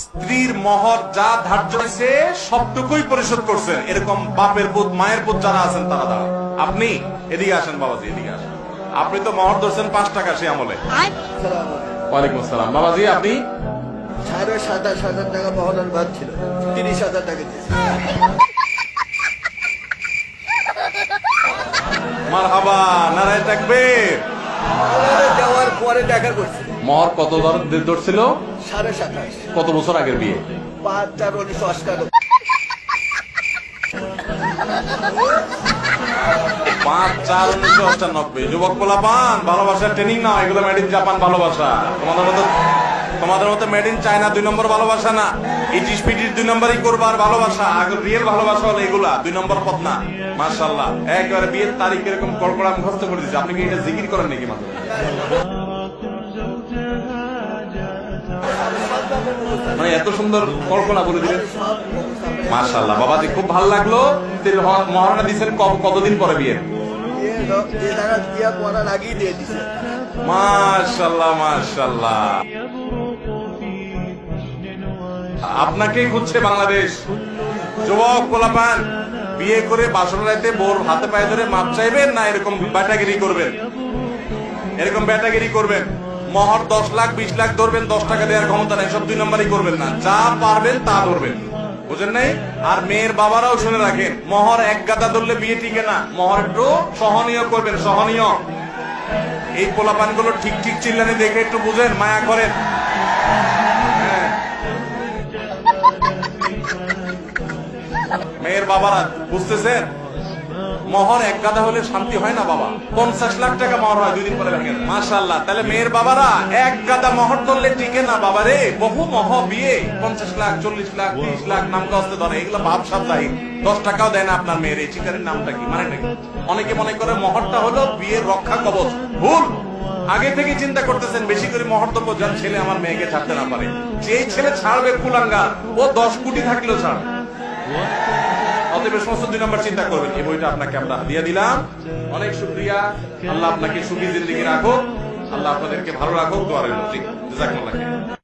স্ত্রীর মহর যা ধার্য হয়েছে সবটুকুই পরিশোধ করছেন, এরকম বাপের পুত মায়ের পুত যারা আছেন তারা দাঁড়ান। আপনি এদিকে আসেন বাবাজি, এদিকে আসেন। আপনি তো মহর ধরছেন 5 টাকা সে আমলে। ওয়ালাইকুম আসসালাম। বাবাজি আপনি 27,000 টাকা মহলার বাদ ছিল, 30,000 টাকা দিয়েছে। মারহাবা, নারায়ে তাকবীর। দেওয়ার পরে দেখা করছে মহর কত ধরছিল? 27,500। কত বছর আগের বিয়ে? 5/4/1998। 5/4/1998। যুবক পোলাপান, ভালোবাসার ট্রেনিং নাও, এগুলো মেড ইন জাপান ভালোবাসা। তোমাদের মতো মেড ইন চায়না 2 নম্বর ভালোবাসা না। ইটিস পিটিস 2 নম্বরই করবার ভালোবাসা। আগে রিয়েল ভালোবাসা হলো এগুলা, 2 নম্বর পথ না। মাশাআল্লাহ, একবারে বিয়ের তারিখ এরকম কড়কড়া মুখস্থ করে দিয়েছে। আপনি কি এটা জিকির করেন নাকি মাত্র? মানে এত সুন্দর কল্পনা বলে দিলেন, মাশাআল্লাহ। বাবাজি খুব ভালো লাগলো। মহারণা দিচ্ছেন কতদিন পরে বিয়ে? মাশাআল্লাহ মাশাআল্লাহ। আপনাকেই খুঁজছে বাংলাদেশ। যুবক পোলাপান, বিয়ে করে বাসর রাইতে বোর হাতে পায়ে ধরে মাপ চাইবেন না এরকম ব্যাটাগিরি করবেন? এরকম ব্যাটাগিরি করবেন। মহর 10 লাখ 20 লাখ ধরবেন, 10 টাকা দেওয়ার ক্ষমতা নেই, সব 2 নম্বরই করবেন না। যা পারবেন তা ধরবেন, বুঝেন নাই? আর মেয়ের বাবারাও শুনে রাখেন, মহর এক গাদা ধরলে বিয়ে টিকে না। মহর একটু সহনীয় করবেন, সহনীয়। এই পোলাপান গুলো ঠিক ঠিক চিল্লানি দেখে একটু বুঝেন, মায়া করেন। হ্যাঁ, মেয়ের বাবারা বুঝতেছেন, মহর এক গাদা হলে শান্তি হয় না বাবা। 50 লাখ টাকা মহর হয়, 2 দিন পরে ভেঙে যায়। মাশাআল্লাহ। তাহলে মেয়ের বাবারা এক গাদা মহর ধরলে টিকে না বাবা রে। বহু মহ বিয়ে 50 লাখ 40 লাখ 30 লাখ নাম কাস্তে ধরে, এগুলো ভাব সাবধানী। 10 টাকাও দেয় না আপনার মেয়ের। এই চিকারের নামটা কি মানে নাকি? অনেকে মনে করে মহরটা হলো বিয়ের রক্ষা কবচ। ভুল। আগে থেকে চিন্তা করতেছেন বেশি করে মহর দেবো যার ছেলে আমার মেয়েকে ছাড়তে না পারে। যেই ছেলে ছাড়বে কুলাঙ্গার, ও 10 কোটি থাকলেও ছাড়বে। অতএব সমস্ত 2 নম্বর চিন্তা করবেন। এই বইটা আপনাকে আমরা দিয়ে দিলাম। অনেক শুকরিয়া। আল্লাহ আপনাকে সুখী জিন্দেগি রাখুক, আল্লাহ আপনাদেরকে ভালো রাখুক। দোয়া রইল। জি, জাযাকুমুল্লাহ খাইর।